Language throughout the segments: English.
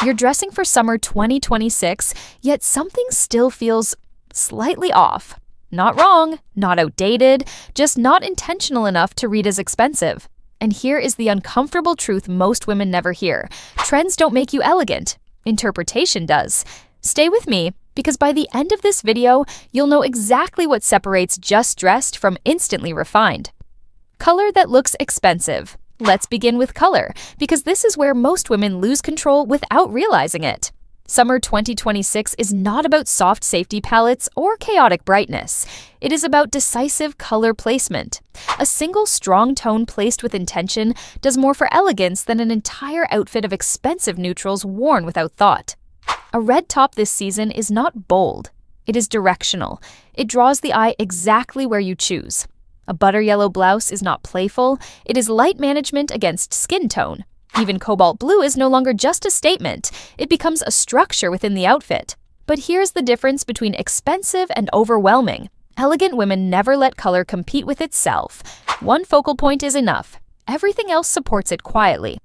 You're dressing for summer 2026, yet something still feels slightly off. Not wrong, not outdated, just not intentional enough to read as expensive. And here is the uncomfortable truth most women never hear. Trends don't make you elegant. Interpretation does. Stay with me, because by the end of this video, you'll know exactly what separates just dressed from instantly refined. Color that looks expensive. Let's begin with color, because this is where most women lose control without realizing it. Summer 2026 is not about soft safety palettes or chaotic brightness. It is about decisive color placement. A single strong tone placed with intention does more for elegance than an entire outfit of expensive neutrals worn without thought. A red top this season is not bold. It is directional. It draws the eye exactly where you choose. A butter yellow blouse is not playful. It is light management against skin tone. Even cobalt blue is no longer just a statement. It becomes a structure within the outfit. But here's the difference between expensive and overwhelming. Elegant women never let color compete with itself. One focal point is enough. Everything else supports it quietly.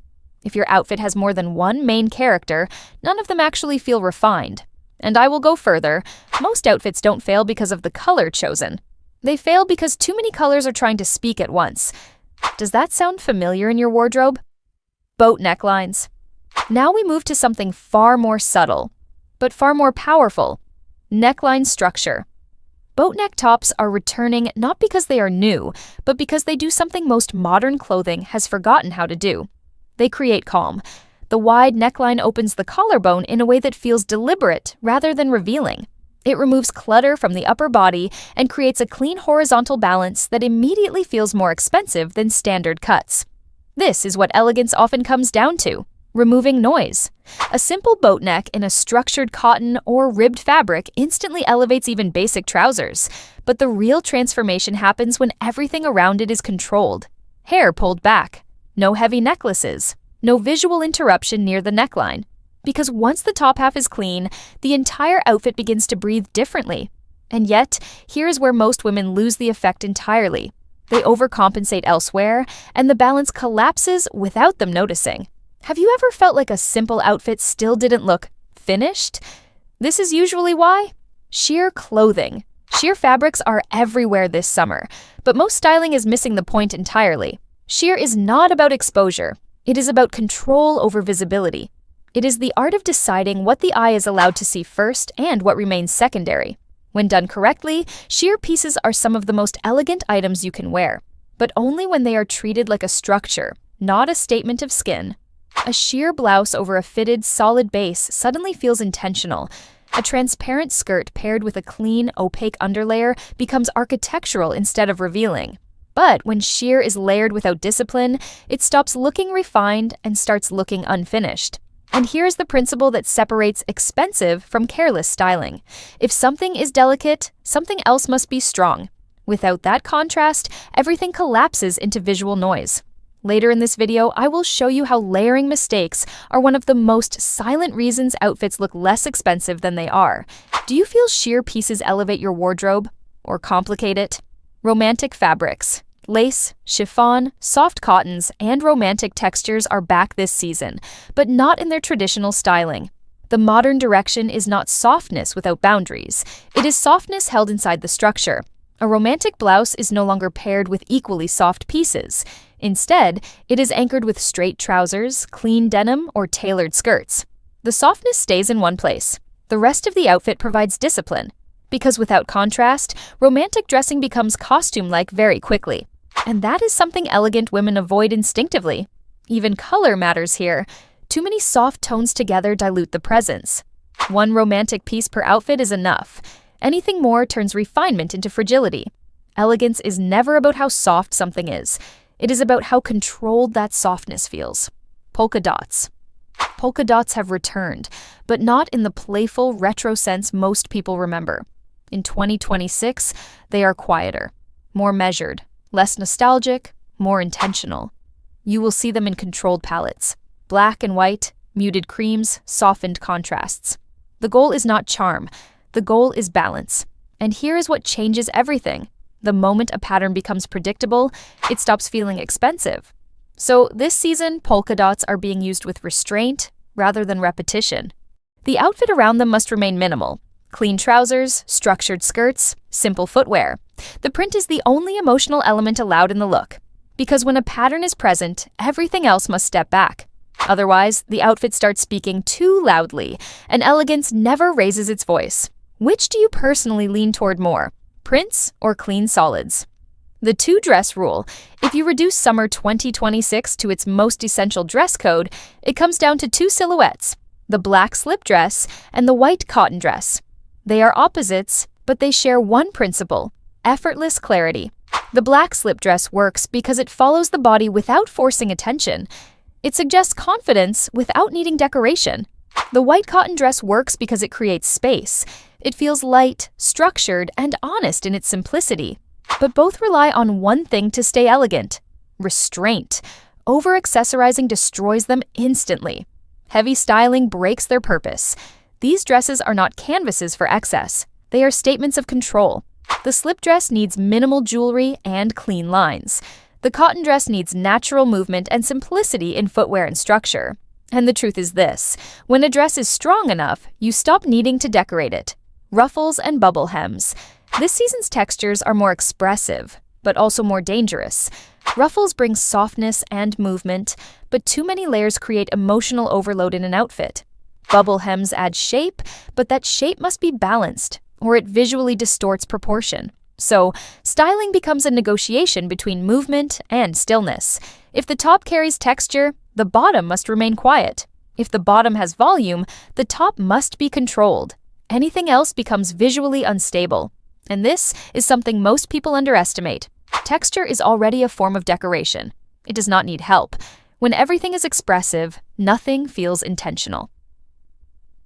If your outfit has more than one main character, none of them actually feel refined. And I will go further. Most outfits don't fail because of the color chosen. They fail because too many colors are trying to speak at once. Does that sound familiar in your wardrobe? Boat necklines. Now we move to something far more subtle, but far more powerful. Neckline structure. Boat neck tops are returning not because they are new, but because they do something most modern clothing has forgotten how to do. They create calm. The wide neckline opens the collarbone in a way that feels deliberate rather than revealing. It removes clutter from the upper body and creates a clean horizontal balance that immediately feels more expensive than standard cuts. This is what elegance often comes down to: removing noise. A simple boat neck in a structured cotton or ribbed fabric instantly elevates even basic trousers. But the real transformation happens when everything around it is controlled. Hair pulled back. No heavy necklaces. No visual interruption near the neckline. Because once the top half is clean, the entire outfit begins to breathe differently. And yet, here is where most women lose the effect entirely. They overcompensate elsewhere, and the balance collapses without them noticing. Have you ever felt like a simple outfit still didn't look finished? This is usually why. Sheer clothing. Sheer fabrics are everywhere this summer, but most styling is missing the point entirely. Sheer is not about exposure. It is about control over visibility. It is the art of deciding what the eye is allowed to see first and what remains secondary. When done correctly, sheer pieces are some of the most elegant items you can wear, but only when they are treated like a structure, not a statement of skin. A sheer blouse over a fitted, solid base suddenly feels intentional. A transparent skirt paired with a clean, opaque underlayer becomes architectural instead of revealing. But when sheer is layered without discipline, it stops looking refined and starts looking unfinished. And here's the principle that separates expensive from careless styling. If something is delicate, something else must be strong. Without that contrast, everything collapses into visual noise. Later in this video, I will show you how layering mistakes are one of the most silent reasons outfits look less expensive than they are. Do you feel sheer pieces elevate your wardrobe or complicate it? Romantic fabrics. Lace, chiffon, soft cottons, and romantic textures are back this season, but not in their traditional styling. The modern direction is not softness without boundaries. It is softness held inside the structure. A romantic blouse is no longer paired with equally soft pieces. Instead, it is anchored with straight trousers, clean denim, or tailored skirts. The softness stays in one place. The rest of the outfit provides discipline. Because without contrast, romantic dressing becomes costume-like very quickly. And that is something elegant women avoid instinctively. Even color matters here. Too many soft tones together dilute the presence. One romantic piece per outfit is enough. Anything more turns refinement into fragility. Elegance is never about how soft something is. It is about how controlled that softness feels. Polka dots. Polka dots have returned, but not in the playful, retro sense most people remember. In 2026, they are quieter, more measured, less nostalgic, more intentional. You will see them in controlled palettes. Black and white, muted creams, softened contrasts. The goal is not charm. The goal is balance. And here is what changes everything. The moment a pattern becomes predictable, it stops feeling expensive. So this season, polka dots are being used with restraint, rather than repetition. The outfit around them must remain minimal. Clean trousers, structured skirts, simple footwear. The print is the only emotional element allowed in the look. Because when a pattern is present, everything else must step back. Otherwise, the outfit starts speaking too loudly, and elegance never raises its voice. Which do you personally lean toward more, prints or clean solids? The two-dress rule. If you reduce summer 2026 to its most essential dress code, it comes down to two silhouettes, the black slip dress and the white cotton dress. They are opposites, but they share one principle: effortless clarity. The black slip dress works because it follows the body without forcing attention. It suggests confidence without needing decoration. The white cotton dress works because it creates space. It feels light, structured, and honest in its simplicity. But both rely on one thing to stay elegant: restraint. Over-accessorizing destroys them instantly. Heavy styling breaks their purpose. These dresses are not canvases for excess. They are statements of control. The slip dress needs minimal jewelry and clean lines. The cotton dress needs natural movement and simplicity in footwear and structure. And the truth is this: when a dress is strong enough, you stop needing to decorate it. Ruffles and bubble hems. This season's textures are more expressive, but also more dangerous. Ruffles bring softness and movement, but too many layers create emotional overload in an outfit. Bubble hems add shape, but that shape must be balanced, or it visually distorts proportion. So, styling becomes a negotiation between movement and stillness. If the top carries texture, the bottom must remain quiet. If the bottom has volume, the top must be controlled. Anything else becomes visually unstable. And this is something most people underestimate. Texture is already a form of decoration. It does not need help. When everything is expressive, nothing feels intentional.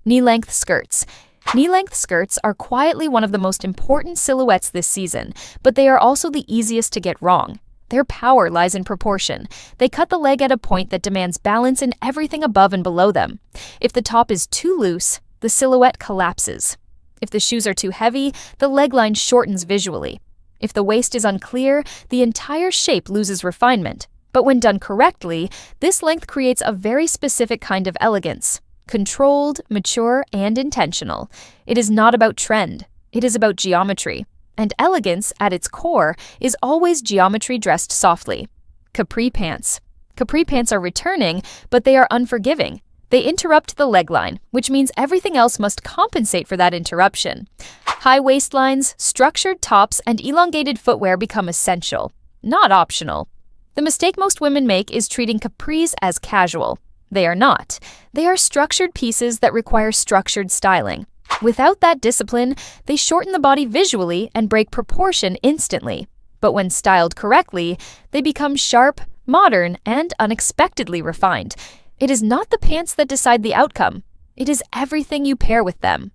Knee-length skirts. Knee-length skirts are quietly one of the most important silhouettes this season, but they are also the easiest to get wrong. Their power lies in proportion. They cut the leg at a point that demands balance in everything above and below them. If the top is too loose, the silhouette collapses. If the shoes are too heavy, the leg line shortens visually. If the waist is unclear, the entire shape loses refinement. But when done correctly, this length creates a very specific kind of elegance. Controlled, mature, and intentional. It is not about trend. It is about geometry. And elegance, at its core, is always geometry dressed softly. Capri pants. Capri pants are returning, but they are unforgiving. They interrupt the leg line, which means everything else must compensate for that interruption. High waistlines, structured tops, and elongated footwear become essential, not optional. The mistake most women make is treating capris as casual. They are not. They are structured pieces that require structured styling. Without that discipline, they shorten the body visually and break proportion instantly. But when styled correctly, they become sharp, modern, and unexpectedly refined. It is not the pants that decide the outcome. It is everything you pair with them.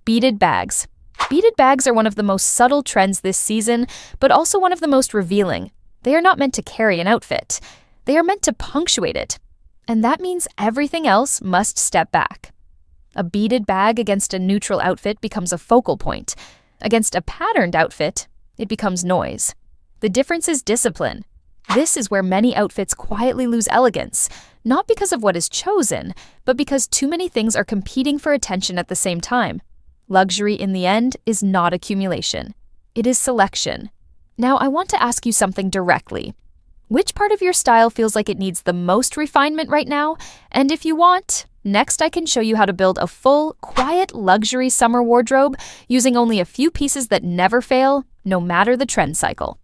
Beaded bags. Beaded bags are one of the most subtle trends this season, but also one of the most revealing. They are not meant to carry an outfit. They are meant to punctuate it. And that means everything else must step back. A beaded bag against a neutral outfit becomes a focal point. Against a patterned outfit, it becomes noise. The difference is discipline. This is where many outfits quietly lose elegance, not because of what is chosen, but because too many things are competing for attention at the same time. Luxury, in the end, is not accumulation. It is selection. Now, I want to ask you something directly. Which part of your style feels like it needs the most refinement right now? And if you want, next I can show you how to build a full, quiet, luxury summer wardrobe using only a few pieces that never fail, no matter the trend cycle.